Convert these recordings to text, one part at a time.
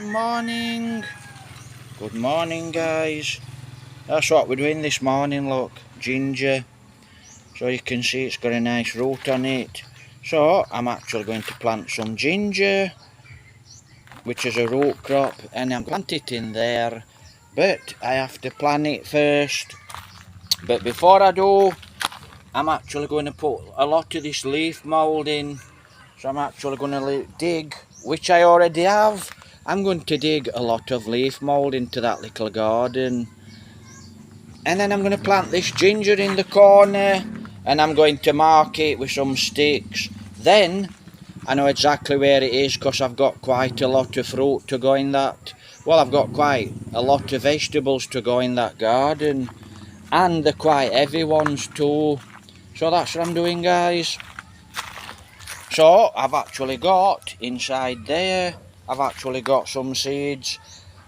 Morning. Good morning, guys. That's what we're doing this morning, look. Ginger. So you can see it's got a nice root on it. So I'm actually going to plant some ginger, which is a root crop, and I'm planting it in there. But I have to plant it first. But before I do, I'm actually going to put a lot of this leaf mould in. So I'm actually going to dig, which I already have. I'm going to dig a lot of leaf mould into that little garden. And then I'm going to plant this ginger in the corner. And I'm going to mark it with some sticks. Then I know exactly where it is because I've got quite a lot of fruit to go in that. Well, I've got quite a lot of vegetables to go in that garden. And they're quite heavy ones too. So that's what I'm doing, guys. So I've actually got inside there, I've actually got some seeds.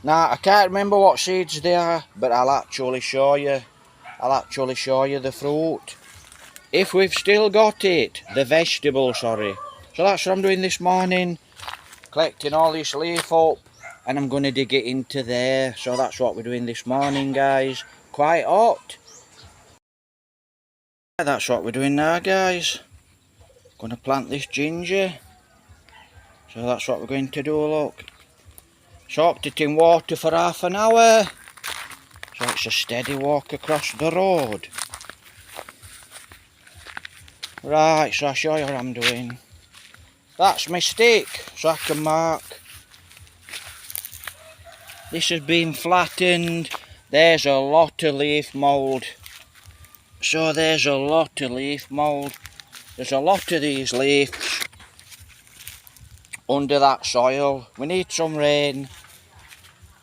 Now I can't remember what seeds they are, but I'll actually show you. I'll actually show you the fruit. If we've still got it, the vegetable, sorry. So that's what I'm doing this morning, collecting all this leaf up, and I'm going to dig it into there. So that's what we're doing this morning, guys. Quite hot. That's what we're doing now, guys. Going to plant this ginger. So that's what we're going to do, look. Soaked it in water for half an hour. So it's a steady walk across the road. Right, so I'll show you what I'm doing. That's my stick, so I can mark. This has been flattened. There's a lot of leaf mould. So there's a lot of leaf mould. There's a lot of these leaves under that soil. We need some rain.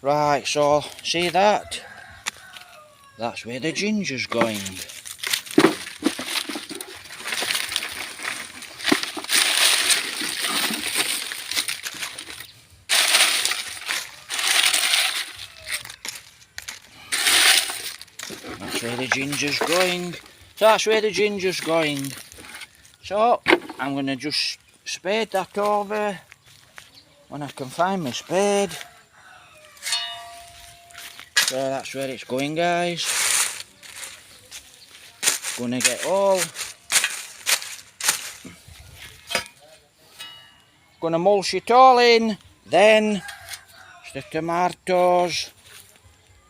Right, so see that? That's where the ginger's going. That's where the ginger's going. So that's where the ginger's going. So I'm going to just spade that over when I can find my spade. So that's where it's going, guys. Gonna get all. Gonna mulch it all in. Then it's the tomatoes.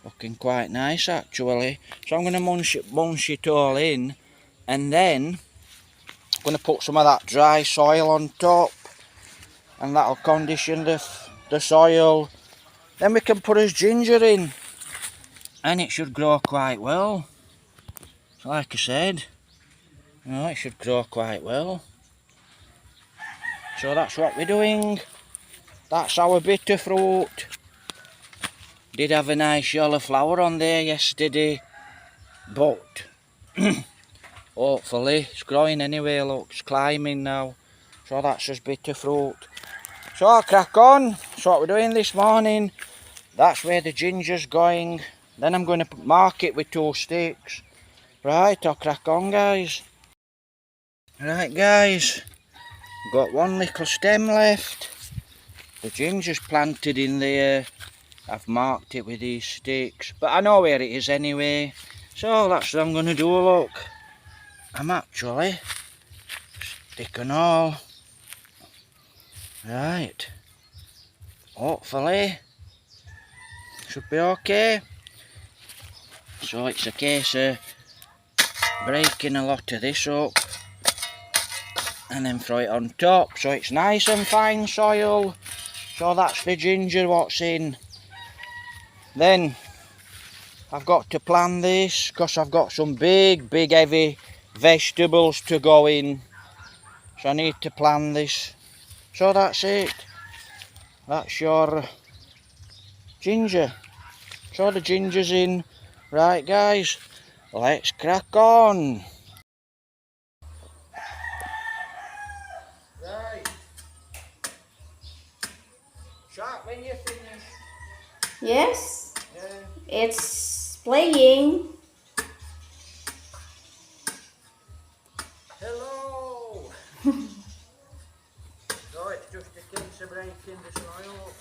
Looking quite nice actually. So I'm gonna mulch it all in, and then I'm gonna put some of that dry soil on top, and that'll condition the soil. Then we can put his ginger in, and it should grow quite well. So like I said, you know, it should grow quite well. So that's what we're doing. That's our bitter fruit. Did have a nice yellow flower on there yesterday, but hopefully it's growing anyway. Look, it's climbing now. So that's just bitter fruit. So I'll crack on. That's what we're doing this morning. That's where the ginger's going. Then I'm going to mark it with 2 sticks. Right, I'll crack on, guys. Right, guys. Got one little stem left. The ginger's planted in there. I've marked it with these sticks, but I know where it is anyway. So that's what I'm going to do, look. I'm actually sticking all. Right. Hopefully should be okay. So it's a case of breaking a lot of this up and then throw it on top so it's nice and fine soil. So that's the ginger what's in. Then I've got to plant this because I've got some big heavy vegetables to go in. So I need to plant this. So that's it. That's your ginger. So the ginger's in. Right, guys, let's crack on. Right. Sharp when you finish. Yes, Yeah. it's playing. Hello. So it's just a case of breaking the soil up.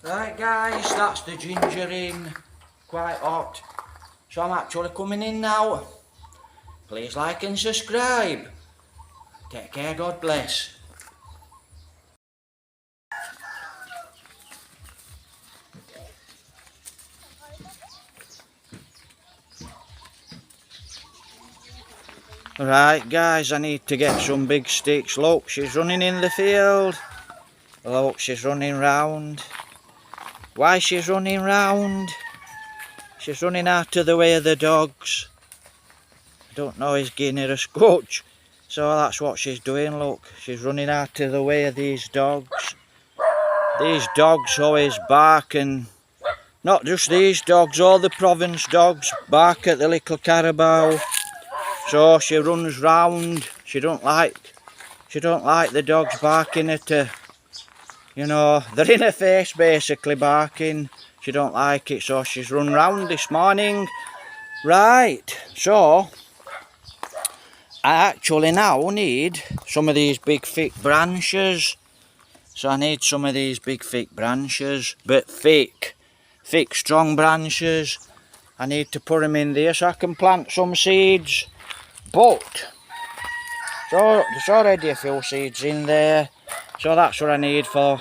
Right guys, that's the ginger in, quite hot. So I'm actually coming in now. Please like and subscribe. Take care, God bless. Right guys, I need to get some big sticks. Look, she's running in the field. Look, she's running round. Why she's running round? She's running out of the way of the dogs. I don't know, he's giving her a scotch. So that's what she's doing, look. She's running out of the way of these dogs. These dogs always bark, and not just these dogs, all the province dogs bark at the little carabao. So she runs round. She don't like the dogs barking at her. You know, they're in her face basically barking. She don't like it, so she's run round this morning. Right, so I actually now need some of these big thick branches. So I need some of these big thick branches, but thick strong branches. I need to put them in there so I can plant some seeds. But so there's already a few seeds in there, so that's what I need for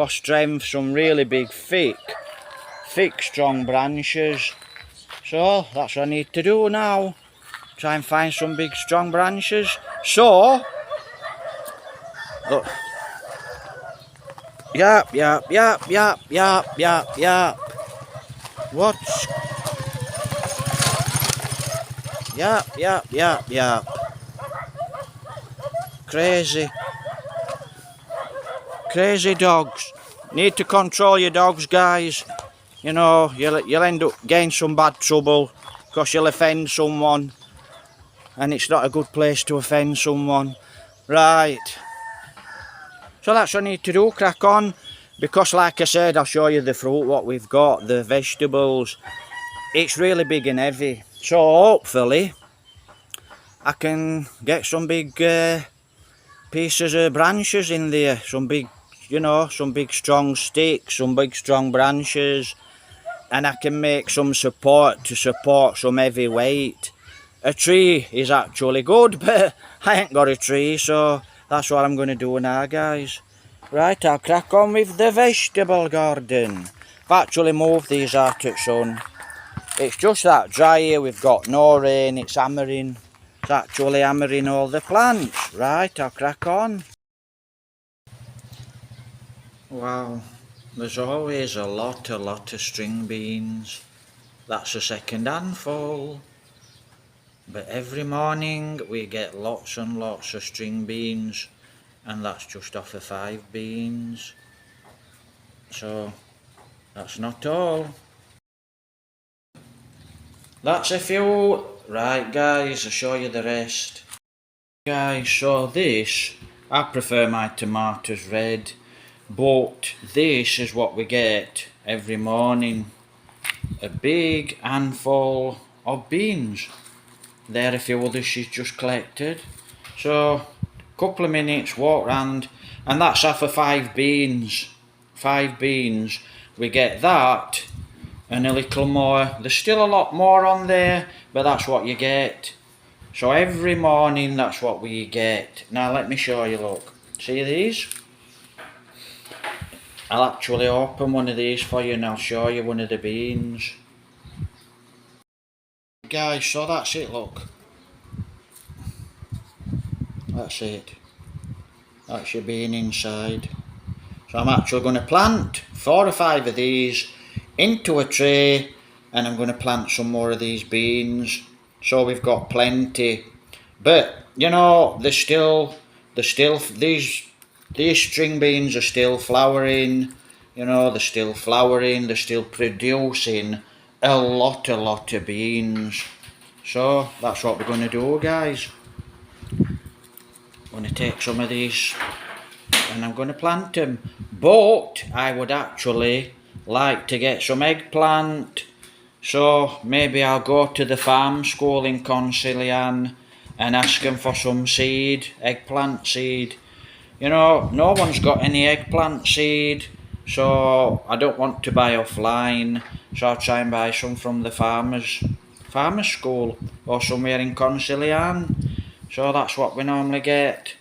strength. Some really big thick strong branches. So that's what I need to do now. Try and find some big strong branches. So look. Yap. What's yap. Crazy dogs. Need to control your dogs, guys. You know, you'll end up getting some bad trouble because you'll offend someone, and it's not a good place to offend someone. Right. So that's what I need to do, crack on. Because like I said, I'll show you the fruit, what we've got, the vegetables. It's really big and heavy. So hopefully I can get some big pieces of branches in there. Some big, you know, some big strong sticks, some big strong branches. And I can make some support to support some heavy weight. A tree is actually good, but I ain't got a tree, so that's what I'm going to do now, guys. Right, I'll crack on with the vegetable garden. I've actually moved these out of the sun. It's just that dry here, we've got no rain, it's hammering. It's actually hammering all the plants. Right, I'll crack on. Wow, there's always a lot of string beans. That's a second handful. But every morning we get lots and lots of string beans, and that's just off of 5 beans. So that's not all. That's a few. Right guys, I'll show you the rest. Guys, so this, I prefer my tomatoes red, but this is what we get every morning. A big handful of beans. There are a few others she's just collected. So a couple of minutes walk round, and that's half of 5 beans. 5 beans. We get that and a little more. There's still a lot more on there, but that's what you get. So every morning that's what we get. Now let me show you, look. See these? I'll actually open one of these for you and I'll show you one of the beans. Guys, so that's it, look. That's it. That's your bean inside. So I'm actually going to plant 4 or 5 of these into a tray, and I'm going to plant some more of these beans. So we've got plenty. But you know, they're still these string beans are still flowering. You know, they're still flowering, they're still producing a lot of beans. So that's what we're going to do, guys. I'm going to take some of these and I'm going to plant them. But I would actually like to get some eggplant. So maybe I'll go to the farm school in Consilian and ask them for some seed, eggplant seed. You know, no one's got any eggplant seed. so I don't want to buy offline, so I'll try and buy some from the farmers school or somewhere in Consilian. So that's what we normally get.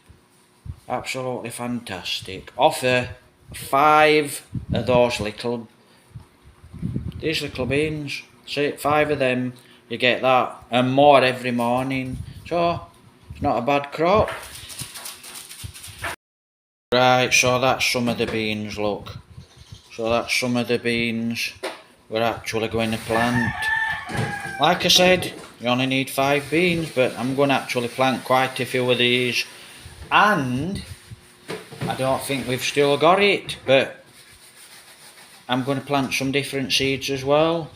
Absolutely fantastic. Offer 5 of these little beans. See, 5 of them, you get that and more every morning. So it's not a bad crop. Right, so that's some of the beans, look. So that's some of the beans we're actually going to plant. Like I said, you only need 5 beans, but I'm going to actually plant quite a few of these. And I don't think we've still got it, but I'm going to plant some different seeds as well.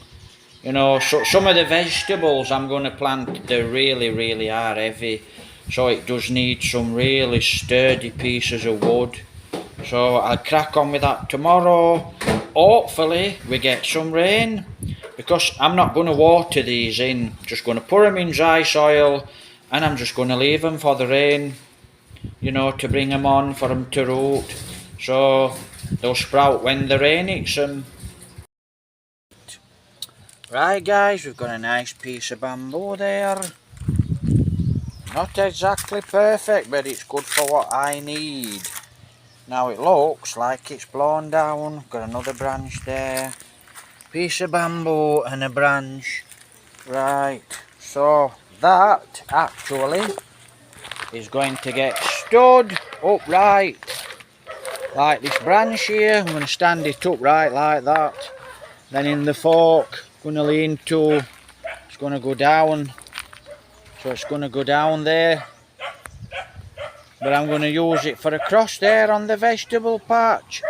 You know, so some of the vegetables I'm going to plant, they really are heavy. So it does need some really sturdy pieces of wood. So I'll crack on with that tomorrow. Hopefully we get some rain, because I'm not going to water these in. Just going to put them in dry soil and I'm just going to leave them for the rain, you know, to bring them on, for them to root. So they'll sprout when the rain hits them. Right guys, we've got a nice piece of bamboo there. Not exactly perfect, but it's good for what I need. Now it looks like it's blown down. Got another branch there. Piece of bamboo and a branch. Right, so that actually is going to get stood upright. Like this branch here, I'm going to stand it upright like that. Then in the fork, going to lean to, it's going to go down. So it's going to go down there. But I'm going to use it for a cross there on the vegetable patch.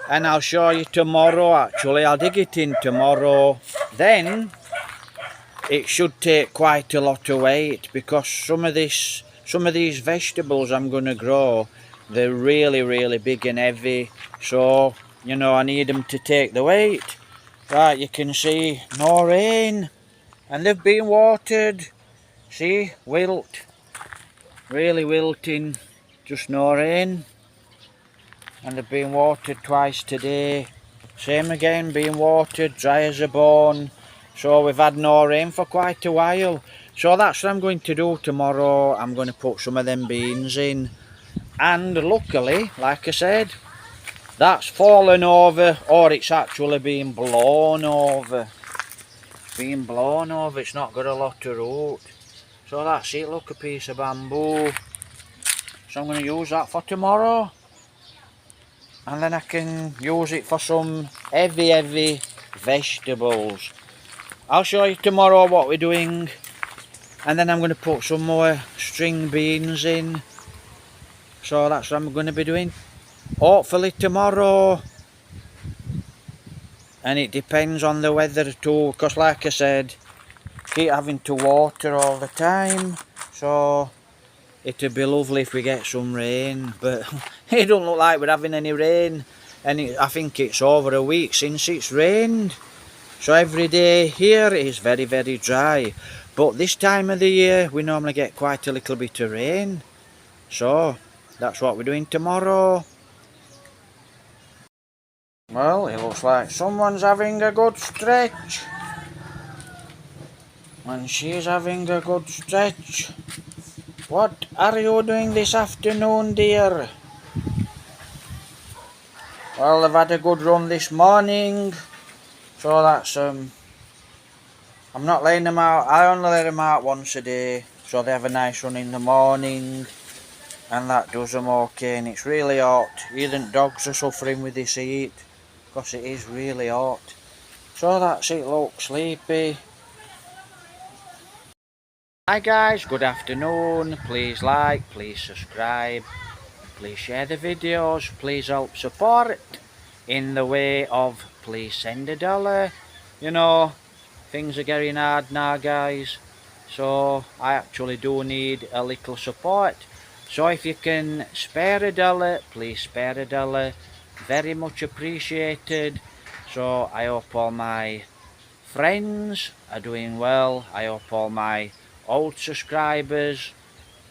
And I'll show you tomorrow actually. I'll dig it in tomorrow. Then it should take quite a lot of weight, because some of these vegetables I'm going to grow, they're really big and heavy. So, you know, I need them to take the weight. Right, you can see no rain. And they've been watered. See, wilt. Really wilting. Just no rain. And they've been watered twice today. Same again, being watered, dry as a bone. So we've had no rain for quite a while. So that's what I'm going to do tomorrow. I'm going to put some of them beans in. And luckily, like I said, that's fallen over, or it's actually been blown over. It's been blown over, it's not got a lot of root. So that's it, look, a piece of bamboo. So I'm going to use that for tomorrow. And then I can use it for some heavy vegetables. I'll show you tomorrow what we're doing. And then I'm going to put some more string beans in. So that's what I'm going to be doing. Hopefully tomorrow. And it depends on the weather too. Because like I said, keep having to water all the time. So it'd be lovely if we get some rain, but it don't look like we're having any rain. And I think it's over a week since it's rained. So every day here is very dry. But this time of the year we normally get quite a little bit of rain. So that's what we're doing tomorrow. Well, it looks like someone's having a good stretch. And she's having a good stretch. What are you doing this afternoon, dear? Well, they've had a good run this morning. So that's, I'm not laying them out. I only lay them out once a day. So they have a nice run in the morning. And that does them okay. And it's really hot. Even dogs are suffering with this heat, because it is really hot. So that's it, look, sleepy. Hi guys, good afternoon. Please like, please subscribe, please share the videos, please help support in the way of please send $1. You know, things are getting hard now guys, so I actually do need a little support. So if you can spare $1, please spare $1. Very much appreciated. So I hope all my friends are doing well. I hope all my old subscribers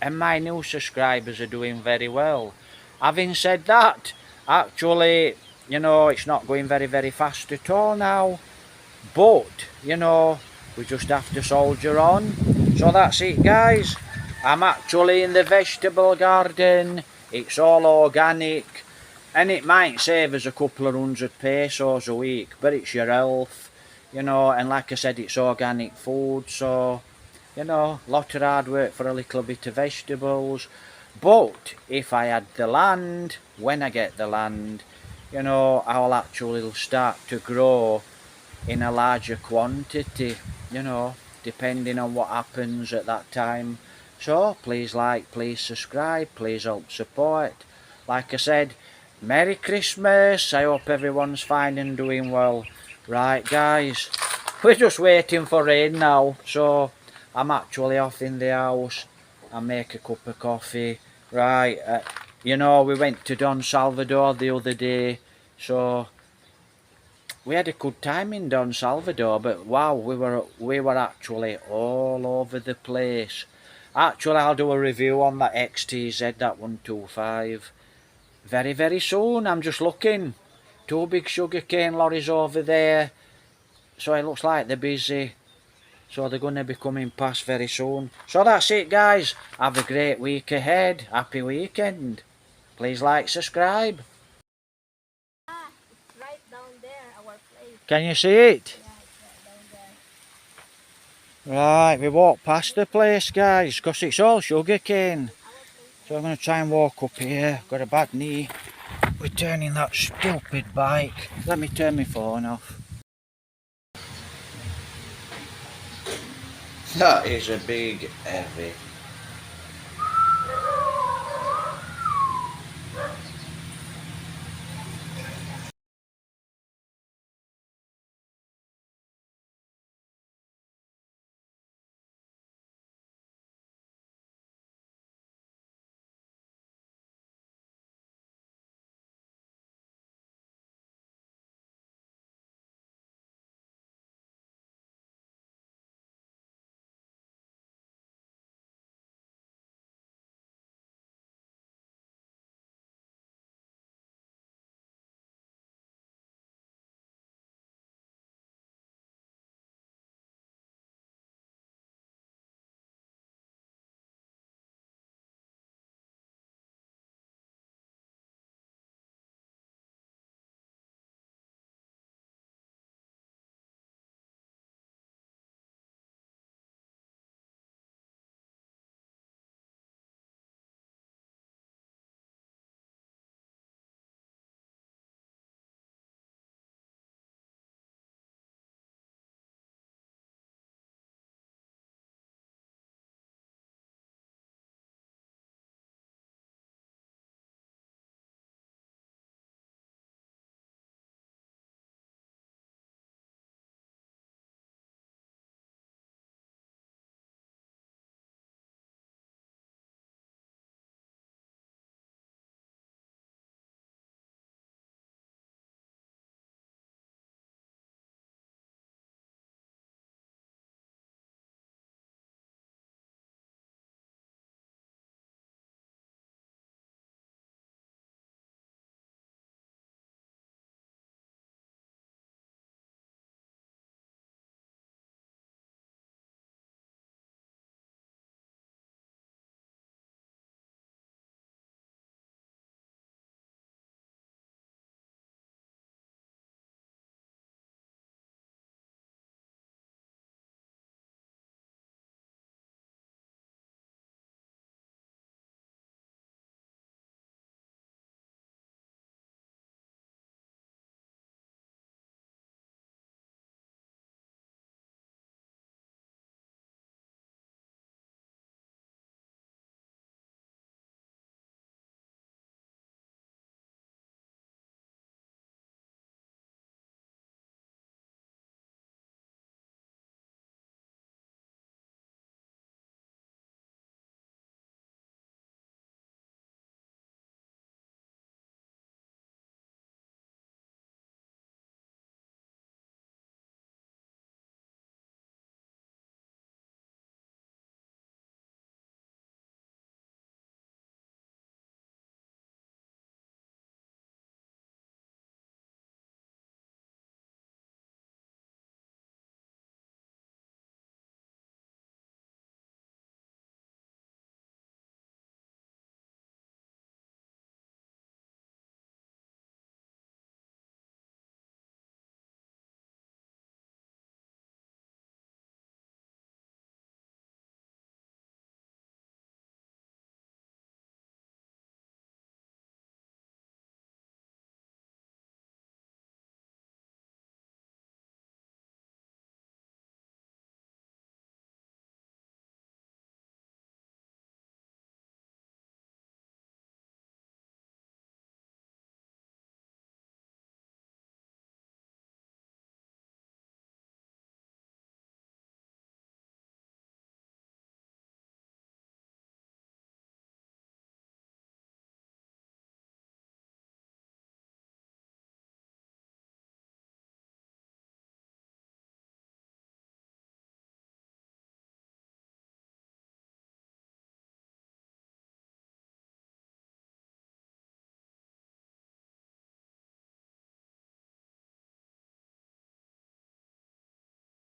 and my new subscribers are doing very well. Having said that, actually you know, it's not going very, very fast at all now. But, you know, we just have to soldier on. So that's it, guys. I'm actually in the vegetable garden. It's all organic. And it might save us a couple of £100 a week, but it's your health, you know, and like I said, it's organic food, so, you know, lot of hard work for a little bit of vegetables. But if I had the land, when I get the land, you know, I'll actually start to grow in a larger quantity, you know, depending on what happens at that time. So please like, please subscribe, please help support. Like I said, Merry Christmas. I hope everyone's fine and doing well. Right, guys, we're just waiting for rain now, so I'm actually off in the house. I'll make a cup of coffee. Right, you know, we went to Don Salvador the other day, so we had a good time in Don Salvador, but wow, we were actually all over the place. Actually, I'll do a review on that XTZ, that 125. Very, very soon. I'm just looking. 2 big sugarcane lorries over there. So it looks like they're busy. So they're going to be coming past very soon. So that's it, guys. Have a great week ahead. Happy weekend. Please like, subscribe. It's right down there, our place. Can you see it? Yeah, it's right down there. Right, we walked past the place, guys, because it's all sugarcane. So I'm going to try and walk up here. Got a bad knee. We're turning that stupid bike. Let me turn my phone off. That is a big, heavy